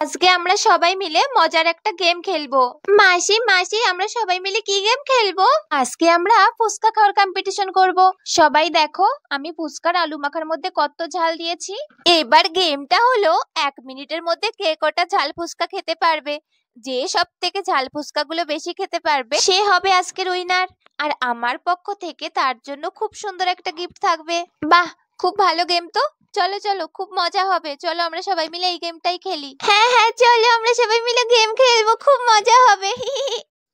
আজকে আমরা সবাই মিলে মজার একটা গেম খেলবো। মাসি মাসি আমরা সবাই মিলে কি গেম খেলবো? আজকে আমরা ফুচকা খাওয়ার কম্পিটিশন করব। সবাই দেখো আমি ফুচকার আলু মাখার মধ্যে কত ঝাল দিয়েছি। এবার গেমটা হলো 1 মিনিটের মধ্যে কে কটা ঝাল ফুচকা খেতে পারবে। যে সব থেকে ঝাল ফুচকাগুলো বেশি খেতে পারবে সে হবে আজকের উইনার। আর আমার পক্ষ থেকে তার জন্য খুব সুন্দর একটা গিফট থাকবে। বাহ, খুব ভালো গেম তো। চলো চলো, খুব মজা হবে। চলো আমরা সবাই মিলে এই গেমটাই খেলি। হ্যাঁ হ্যাঁ চলো আমরা সবাই মিলে গেম খেলবো, খুব মজা হবে।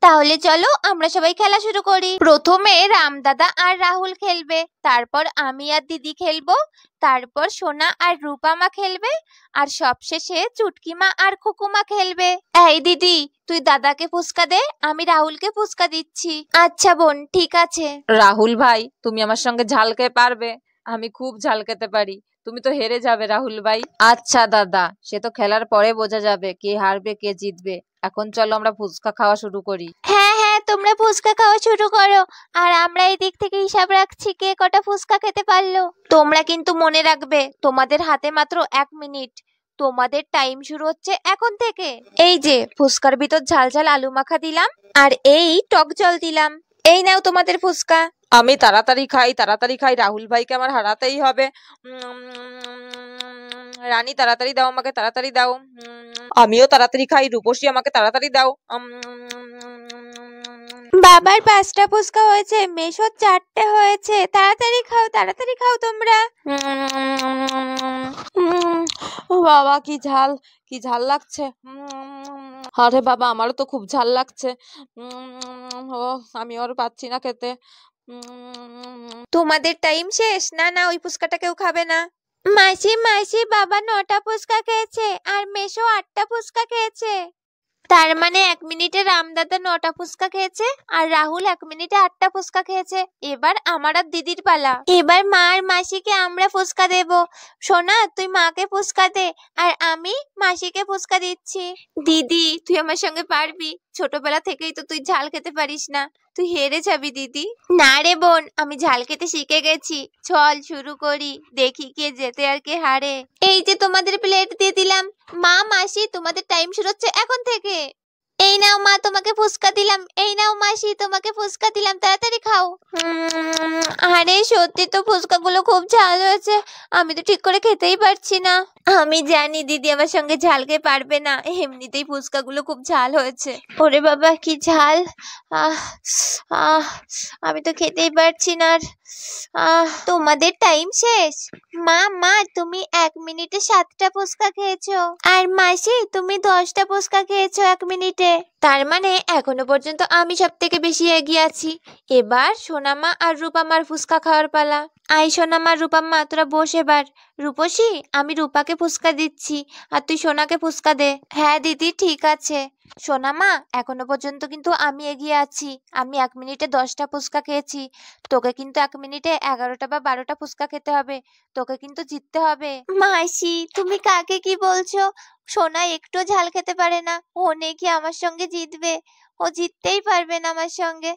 তাহলে চলো আমরা সবাই খেলা শুরু করি। প্রথমে রামদাদা আর রাহুল খেলবে, তারপর আমি আর দিদি খেলবো, তারপর সোনা আর রূপামা খেলবে, আর সবশেষে চুটকিমা আর খুকুমা খেলবে। এই দিদি, তুই দাদাকে ফুচকা দে, আমি রাহুলকে ফুচকা দিচ্ছি। আচ্ছা বোন, ঠিক আছে। রাহুল ভাই, তুমি আমার সঙ্গে ঝাল খেতে পারবে? আমি খুব ঝাল খেতে পারি। তুমি তো হেরে যাবে রাহুল ভাই। আচ্ছা দাদা, সে তো খেলার পরে বোঝা যাবে কে হারবে কে জিতবে। এখন চলো আমরা ফুচকা খাওয়া শুরু করি। হ্যাঁ হ্যাঁ, তোমরা ফুচকা খাওয়া শুরু করো, আর আমরা এই দিক থেকে হিসাব রাখছি কে কটা ফুচকা খেতে পারলো। তোমরা কিন্তু মনে রাখবে তোমাদের হাতে মাত্র 1 মিনিট। তোমাদের টাইম শুরু হচ্ছে এখন থেকে। এই যে ফুচকার ভিতর ঝাল ঝাল আলু মাখা দিলাম, আর এই টক জল দিলাম। এই নাও তোমাদের ফুচকা। আমি তাড়াতাড়ি খাই, রাহুল ভাইকে আমার হারাতেই হবে। রানী তাড়াতাড়ি দাও, আমাকে তাড়াতাড়ি দাও। আমিও তাড়াতাড়ি খাই, রূপসী আমাকে তাড়াতাড়ি দাও। বাবার 5টা ফুচকা হয়েছে, মেশোর 4টে হয়েছে। তাড়াতাড়ি খাও তোমরা। ও বাবা, কি ঝাল লাগছে। আরে বাবা, আমারও তো খুব ঝাল লাগছে। ও, আমি আর পাচ্ছি না খেতে। তোমাদের টাইম শেষ। না না, ওই ফুচকাটা কেউ খাবে না। মাসি মাসি, বাবা 9টা ফুচকা খেয়েছে আর মেশো 8টা ফুচকা খেয়েছে। তার মানে 1 মিনিটে রামদাদা 9টা ফুচকা খেয়েছে আর রাহুল 1 মিনিটে 8টা ফুচকা খেয়েছে। এবার আমার আর দিদির পালা। এবার মা আর মাসিকে আমরা ফুচকা দেব। সোনা, তুই মাকে ফুচকা দে, আর আমি মাসিকে ফুচকা দিচ্ছি। দিদি, তুই আমার সঙ্গে পারবি? ছোটবেলা থেকেই তো তুই ঝাল খেতে পারিস না, তুই হেরে যাবি দিদি। না রে বোন, আমি ঝাল খেতে শিখে গেছি। চল শুরু করি, দেখি কে জেতে আর কে হারে। এই যে তোমাদের প্লেট দিয়ে দিলাম। মা মাসি, তোমাদের টাইম শুরু হচ্ছে এখন থেকে। এই নাও মা, তোমাকে ফুচকা দিলাম। এই নাও মাসি, তোমাকে ফুচকা দিলাম, তাড়াতাড়ি খাও। আরে সত্যি তো ফুচকাগুলো খুব ঝাল হয়েছে, আমি তো ঠিক করে খেতেই পারছি না। আমি জানি দিদি আমার সঙ্গে ঝাল খেয়ে পারবে না, এমনিতেই ফুচকাগুলো খুব ঝাল হয়েছে। ওরে বাবা, কি ঝাল! আহ আহ আমি তো খেতেই পারছি না আর। তোমাদের টাইম শেষ। মা তুমি 1 মিনিটে 7টা ফুচকা খেয়েছো, আর মাসি তুমি 10টা ফুচকা খেয়েছো 1 মিনিটে। তার মানে এখনো পর্যন্ত আমি সব থেকে বেশি এগিয়ে আছি। এবার সোনামা আর রূপামার ফুচকা খাওয়ার পালা। আই সোনামা, রূপামা তোরা বস এবার। রূপসী, আমি রূপাকে ফুচকা দিচ্ছি, আর তুই সোনাকে ফুচকা দে। হ্যাঁ দিদি, ঠিক আছে। সোনামা, এখনো পর্যন্ত কিন্তু আমি এগিয়ে আছি। আমি 1 মিনিটে 10টা ফুচকা খেয়েছি। তোকে কিন্তু 1 মিনিটে 11টা বা 12টা ফুচকা খেতে হবে। তোকে কিন্তু জিততে হবে। মাসি, তুমি কাকে কি বলছো? সোনা একটু ঝাল খেতে পারে না, ও নাকি আমার সঙ্গে জিতবে? ও জিততেই পারবে না আমার সঙ্গে।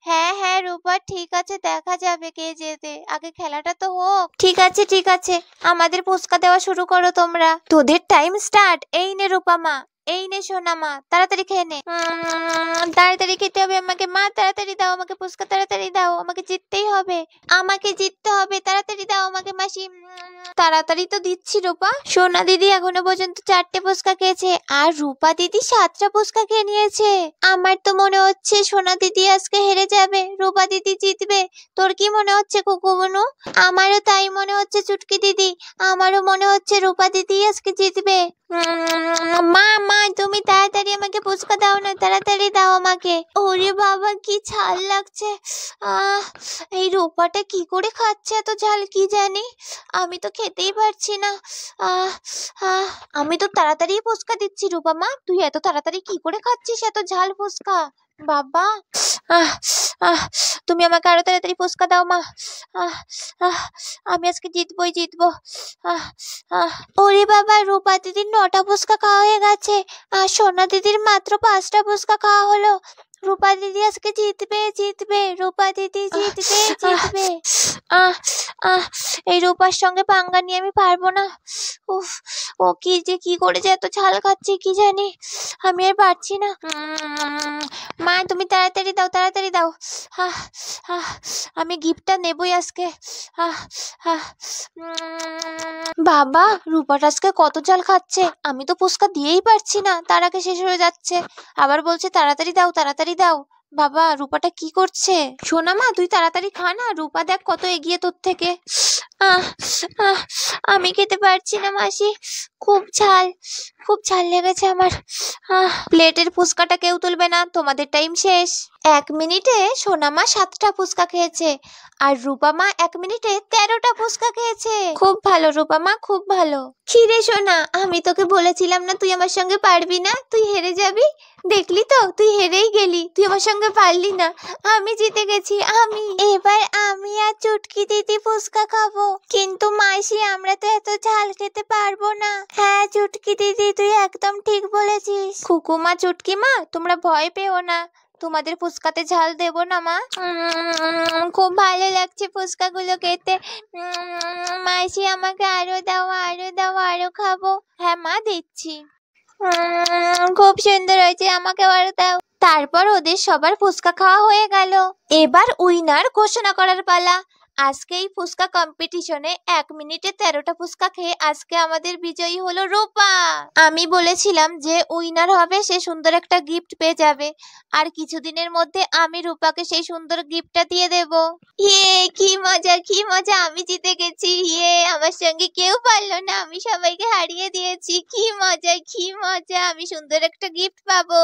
হ্যাঁ হ্যাঁ রূপা, ঠিক আছে, দেখা যাবে কে জেতে, আগে খেলাটা তো হোক। ঠিক আছে ঠিক আছে, আমাদের ফুচকা দেওয়া শুরু করো তোমরা। তোদের টাইম স্টার্ট। এই নে রূপামা, এই নে সোনামা, তাড়াতাড়ি খেয়ে নে। তাড়াতাড়ি খেতে হবে আমাকে। মা তাড়াতাড়ি দাও আমাকে ফুচকা, তাড়াতাড়ি দাও, আমাকে জিততেই হবে। আমাকে জিততে হবে, তাড়াতাড়ি দাও আমাকে মাসি। তাড়াতাড়ি তো দিচ্ছি রূপা। সোনা দিদি এখনো পর্যন্ত 4টে ফুচকা খেয়েছে, আর রূপা দিদি 7টা ফুচকা খেয়ে নিয়েছে। আমার তো মনে হচ্ছে সোনা দিদি আজকে হেরে যাবে, রূপা দিদি জিতবে। তোর কি মনে হচ্ছে কুকুবনু? আমারও তাই মনে হচ্ছে চুটকি দিদি, আমারও মনে হচ্ছে রূপা দিদি আজকে জিতবে। মা তুমি তাড়াতাড়ি আমাকে ফুচকা দাও না, তাড়াতাড়ি দাও আমাকে। ওরে বাবা, কি ঝাল লাগছে। এই রূপাটা কি করে খাচ্ছে এত ঝাল, কি জানি। আমি তো খেতেই পারছি না। আমি তো তাড়াতাড়ি ফুচকা দিচ্ছি। রূপামা, তুই এত তাড়াতাড়ি কি করে খাচ্ছিস এত ঝাল ফুচকা? বাবা, আহ তুমি আমাকে আরো তাড়াতাড়ি ফুচকা দাও মা। আহ আহ আমি আজকে জিতবই জিতবো। আহ আহ ওরে বাবা, রূপা দিদির 9টা ফুচকা খাওয়া হয়ে গেছে আর সোনা দিদির মাত্র 5টা ফুচকা খাওয়া হলো। রূপা দিদি আজকে জিতবে জিতবে, রূপা দিদি জিতবে জিতবে। আহ আহ এই রূপার সঙ্গে পাঙ্গা নিয়ে আমি পারবো না। উফ, ও কি যে কি করে যে এত ঝাল খাচ্ছে কি জানি, আমি আর পারছি না। মা তুমি তাড়াতাড়ি দাও তাড়াতাড়ি দাও। আহ আহ আমি গিফটটা নেবই আজকে। আহ আহ বাবা, রূপাটা আজকে কত ঝাল খাচ্ছে, আমি তো ফুচকা দিয়েই পারছি না, তার আগে শেষ হয়ে যাচ্ছে। আবার বলছে তাড়াতাড়ি দাও তাড়াতাড়ি দাও। বাবা, রূপাটা কি করছে? সোনা মা তুই তাড়াতাড়ি খা না, রূপা দেখ কত এগিয়ে তোর থেকে। আহ আহ আমি খেতে পারছি না মাসি, খুব ঝাল লেগেছে আমার। প্লেটের ফুচকাটা কেউ তুলবে না, তোমাদের টাইম শেষ। 1 মিনিটে সোনামা 7টা ফুচকা খেয়েছে আর রূপা মা 1 মিনিটে 13টা ফুচকা খেয়েছে। খুব ভালো রূপা মা, খুব ভালো। খিরে সোনা, আমি তোকে বলেছিলাম না তুই আমার সঙ্গে পারবি না, তুই হেরে যাবি। দেখলি তো, তুই হেরেই গেলি, তুই আমার সঙ্গে পারলি না, আমি জিতে গেছি। আমি এবার আমি আর চুটকি দিদি ফুচকা খাবো। কিন্তু মাসি আমরা তো এত ঝাল খেতে পারবো না। হ্যাঁ চুটকি দিদি, তুই একদম ঠিক বলেছিস। খুকুমা চুটকি মা তোমরা ভয় পেও না, তোমাদের ফুচকাতে ঝাল দেবো না মা। খুব ভালো লাগছে ফুচকাগুলো খেতে। মাসি আমাকে আরো দাও আরো দাও, আরো খাবো। হ্যাঁ মা দিচ্ছি। খুব সুন্দর হয়েছে, আমাকে আরো দাও। তারপর ওদের সবার ফুচকা খাওয়া হয়ে গেল। এবার উইনার ঘোষণা করার পালা। আজকে এই ফুচকা কম্পিটিশনে 1 মিনিটে 13টা ফুচকা খেয়ে আজকে আমাদের বিজয়ী হলো রূপা। আমি বলেছিলাম যে উইনার হবে সে সুন্দর একটা গিফট পেয়ে যাবে, আর কিছুদিনের মধ্যে আমি রূপাকে সেই সুন্দর গিফটটা দিয়ে দেব। ইয়ে কি মজা কি মজা, আমি জিতে গেছি। ইয়ে আমার সঙ্গে কেউ পারলো না, আমি সবাইকে হারিয়ে দিয়েছি। কি মজা কি মজা, আমি সুন্দর একটা গিফট পাবো।